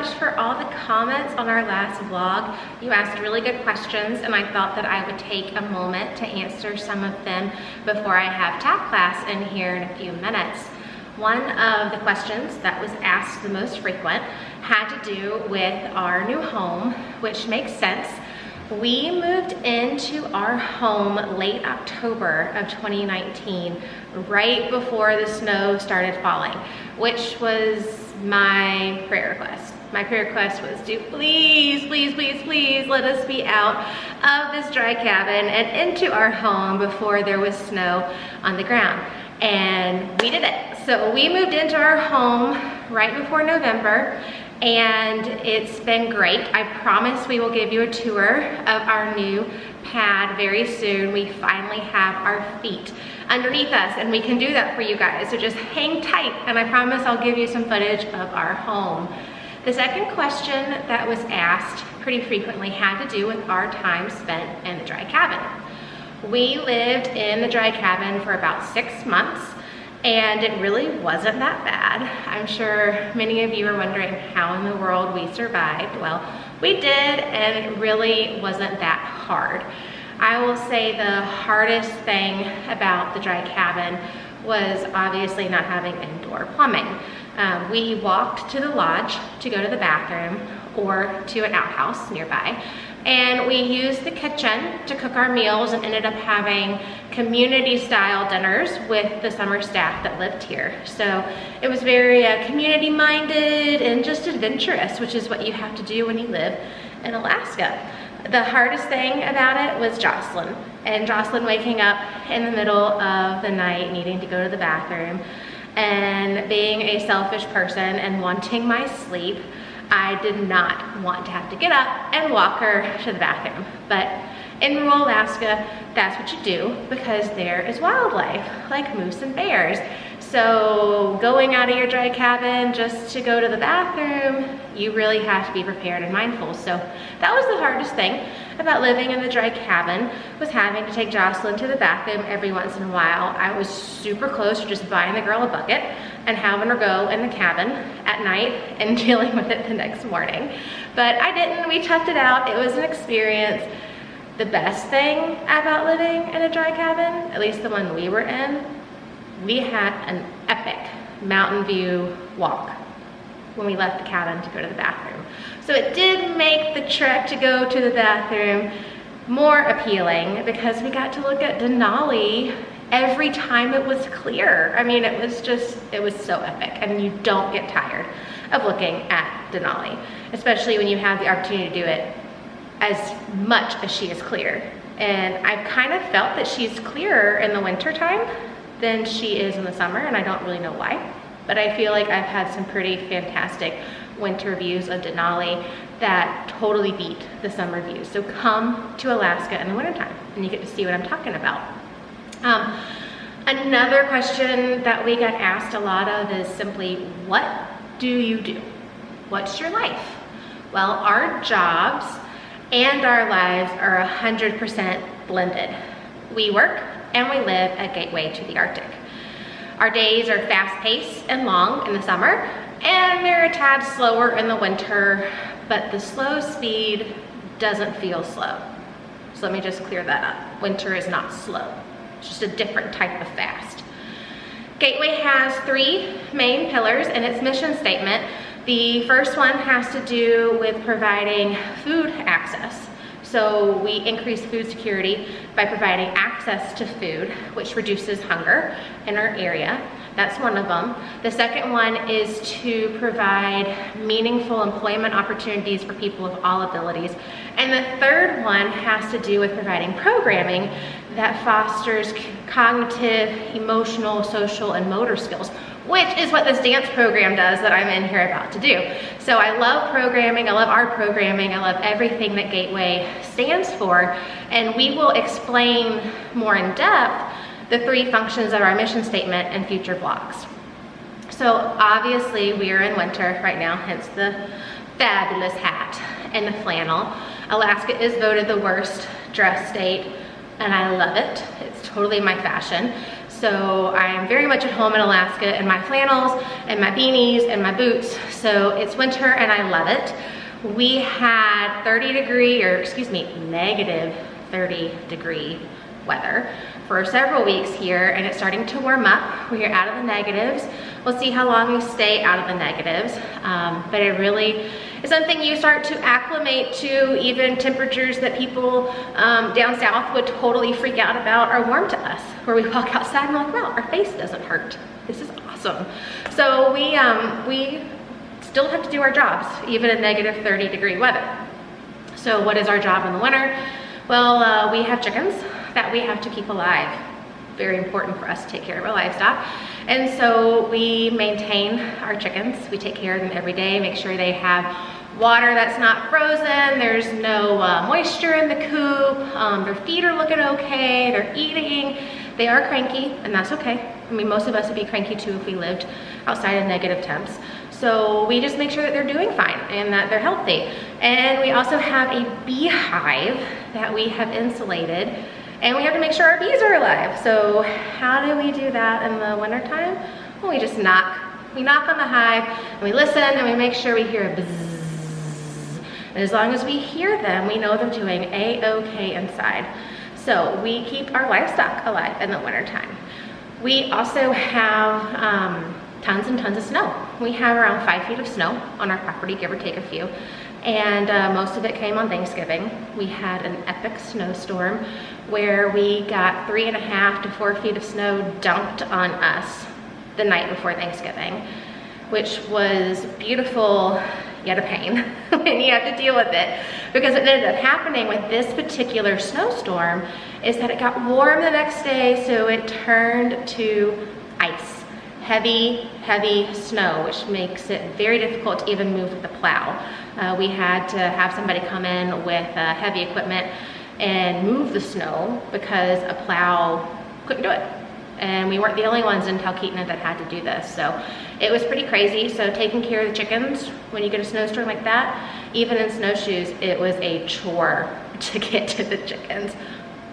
much for all the comments on our last vlog. You asked really good questions, and I thought that I would take a moment to answer some of them before I have tap class in here in a few minutes. One of the questions that was asked the most frequent had to do with our new home, which makes sense. We moved into our home late October of 2019, right before the snow started falling, which was my prayer request. My prayer request was to please, please, please, please let us be out of this dry cabin and into our home before there was snow on the ground. And we did it. So we moved into our home right before November, and it's been great. I promise we will give you a tour of our new pad very soon. We finally have our feet underneath us, and we can do that for you guys. So just hang tight, and I promise I'll give you some footage of our home. The second question that was asked pretty frequently had to do with our time spent in the dry cabin. We lived in the dry cabin for about 6 months, and it really wasn't that bad. I'm sure many of you are wondering how in the world we survived. Well, we did, and it really wasn't that hard. I will say the hardest thing about the dry cabin was obviously not having indoor plumbing. We walked to the lodge to go to the bathroom or to an outhouse nearby, and we used the kitchen to cook our meals and ended up having community style dinners with the summer staff that lived here. So it was very community minded and just adventurous, which is what you have to do when you live in Alaska. The hardest thing about it was Jocelyn, and Jocelyn waking up in the middle of the night needing to go to the bathroom, and being a selfish person and wanting my sleep, I did not want to have to get up and walk her to the bathroom. But in rural Alaska, that's what you do because there is wildlife like moose and bears. So going out of your dry cabin just to go to the bathroom, you really have to be prepared and mindful. So that was the hardest thing about living in the dry cabin, was having to take Jocelyn to the bathroom every once in a while. I was super close to just buying the girl a bucket and having her go in the cabin at night and dealing with it the next morning. But I didn't, we toughed it out. It was an experience. The best thing about living in a dry cabin, at least the one we were in, we had an epic mountain view walk when we left the cabin to go to the bathroom. So it did make the trek to go to the bathroom more appealing because we got to look at Denali every time it was clear. I mean, it was so epic, and you don't get tired of looking at Denali, especially when you have the opportunity to do it as much as she is clear. And I've kind of felt that she's clearer in the winter time than she is in the summer, and I don't really know why. But I feel like I've had some pretty fantastic winter views of Denali that totally beat the summer views. So come to Alaska in the wintertime and you get to see what I'm talking about. Another question that we got asked a lot of is simply, what do you do? What's your life? Well, our jobs and our lives are 100% blended. We work and we live at Gateway to the Arctic. Our days are fast-paced and long in the summer, and they're a tad slower in the winter, but the slow speed doesn't feel slow. So let me just clear that up. Winter is not slow. It's just a different type of fast. Gateway has 3 main pillars in its mission statement. The first one has to do with providing food access. So we increase food security by providing access to food, which reduces hunger in our area. That's one of them. The second one is to provide meaningful employment opportunities for people of all abilities. And the third one has to do with providing programming that fosters cognitive, emotional, social, and motor skills, which is what this dance program does that I'm in here about to do. So I love programming, I love art programming, I love everything that Gateway stands for, and we will explain more in depth the 3 functions of our mission statement in future vlogs. So obviously we are in winter right now, hence the fabulous hat and the flannel. Alaska is voted the worst dress state, and I love it. It's totally my fashion. So So I'm very much at home in Alaska in my flannels and my beanies and my boots. So it's winter and I love it. We had negative 30 degree weather for several weeks here, and it's starting to warm up. We're out of the negatives. We'll see how long we stay out of the negatives, but it really is something you start to acclimate to. Even temperatures that people down south would totally freak out about are warm to us, where we walk outside and we're like, wow, our face doesn't hurt. This is awesome. So we still have to do our jobs, even in negative 30 degree weather. So what is our job in the winter? Well, we have chickens that we have to keep alive. Very important for us to take care of our livestock. And so we maintain our chickens. We take care of them every day, make sure they have water that's not frozen, there's no moisture in the coop, their feet are looking okay, they're eating. They are cranky, and that's okay. I mean, most of us would be cranky too if we lived outside of negative temps. So we just make sure that they're doing fine and that they're healthy. And we also have a beehive that we have insulated, and we have to make sure our bees are alive. So how do we do that in the wintertime? Well, we just knock. We knock on the hive and we listen and we make sure we hear a bzzz. And as long as we hear them, we know they're doing a-okay inside. So we keep our livestock alive in the wintertime. We also have tons and tons of snow. We have around 5 feet of snow on our property, give or take a few. And most of it came on Thanksgiving. We had an epic snowstorm where we got 3.5 to 4 feet of snow dumped on us the night before Thanksgiving, which was beautiful yet a pain when you have to deal with it. Because what ended up happening with this particular snowstorm is that it got warm the next day, so it turned to ice. Heavy, heavy snow, which makes it very difficult to even move with the plow. We had to have somebody come in with heavy equipment and move the snow because a plow couldn't do it. And we weren't the only ones in Talkeetna that had to do this. So it was pretty crazy. So taking care of the chickens when you get a snowstorm like that, even in snowshoes, it was a chore to get to the chickens.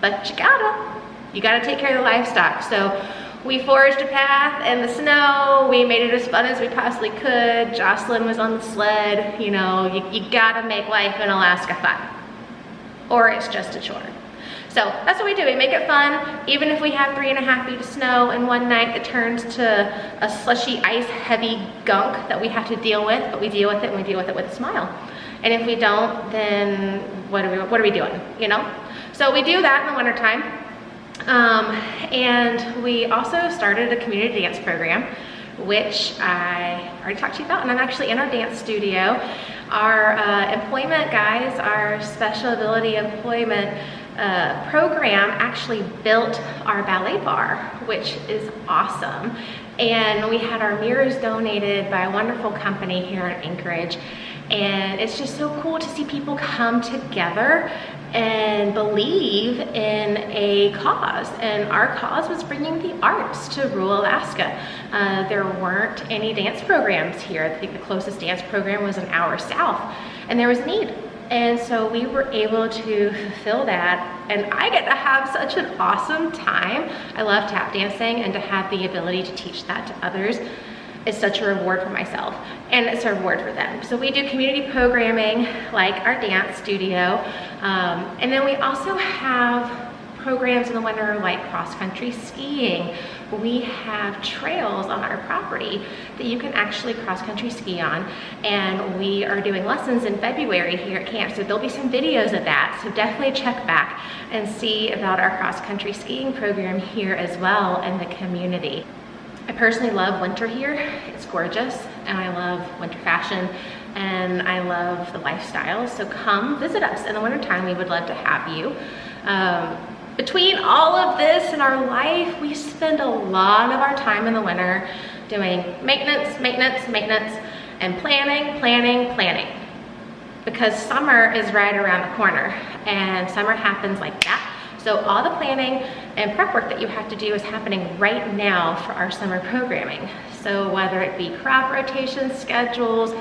But you gotta take care of the livestock. So we foraged a path in the snow. We made it as fun as we possibly could. Jocelyn was on the sled. You know, you gotta make life in Alaska fun, or it's just a chore. So that's what we do. We make it fun, even if we have 3.5 feet of snow and one night that turns to a slushy, ice, heavy gunk that we have to deal with, but we deal with it and we deal with it with a smile. And if we don't, then what are we doing, you know? So we do that in the wintertime. And we also started a community dance program, which I already talked to you about, and I'm actually in our dance studio. Our employment guys, our special ability employment program actually built our ballet bar, which is awesome. And we had our mirrors donated by a wonderful company here in Anchorage. And it's just so cool to see people come together and believe in a cause. And our cause was bringing the arts to rural Alaska. There weren't any dance programs here. I think the closest dance program was an hour south, and there was need. And so we were able to fulfill that, and I get to have such an awesome time. I love tap dancing, and to have the ability to teach that to others is such a reward for myself, and it's a reward for them. So we do community programming like our dance studio, and then we also have programs in the winter like cross-country skiing. We have trails on our property that you can actually cross-country ski on, and we are doing lessons in February here at camp, so there'll be some videos of that, so definitely check back and see about our cross-country skiing program here as well in the community. I personally love winter here. It's gorgeous, and I love winter fashion, and I love the lifestyle, so come visit us in the wintertime. We would love to have you. Between all of this in our life, we spend a lot of our time in the winter doing maintenance, and planning. Because summer is right around the corner, and summer happens like that. So all the planning and prep work that you have to do is happening right now for our summer programming. So whether it be crop rotation schedules,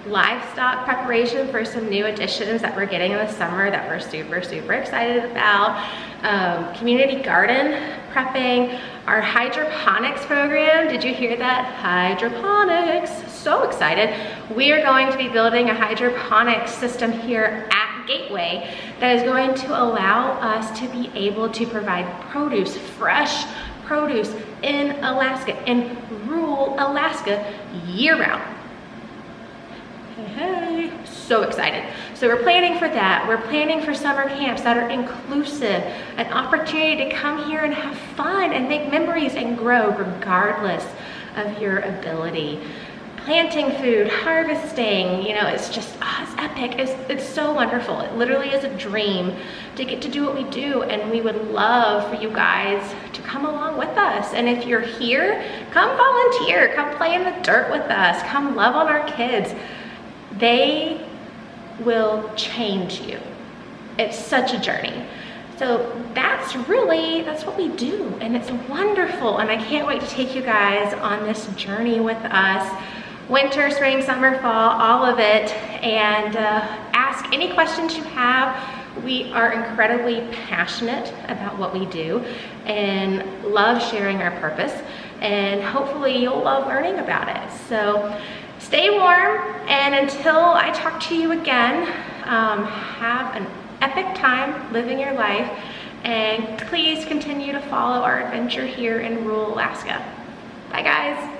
livestock preparation for some new additions that we're getting in the summer that we're super, super excited about. Community garden prepping, our hydroponics program. Did you hear that? Hydroponics, so excited. We are going to be building a hydroponics system here at Gateway that is going to allow us to be able to provide produce, fresh produce in Alaska, in rural Alaska, year-round. Hey, so excited. So we're planning for that. We're planning for summer camps that are inclusive, an opportunity to come here and have fun and make memories and grow regardless of your ability. Planting food, harvesting, you know, it's just, it's epic. It's so wonderful. It literally is a dream to get to do what we do, and we would love for you guys to come along with us. And if you're here, come volunteer, come play in the dirt with us, come love on our kids. They will change you. It's such a journey. So that's what we do, and it's wonderful, and I can't wait to take you guys on this journey with us. Winter, spring, summer, fall, all of it, and ask any questions you have. We are incredibly passionate about what we do and love sharing our purpose, and hopefully you'll love learning about it. So stay warm, and until I talk to you again, have an epic time living your life, and please continue to follow our adventure here in rural Alaska. Bye guys.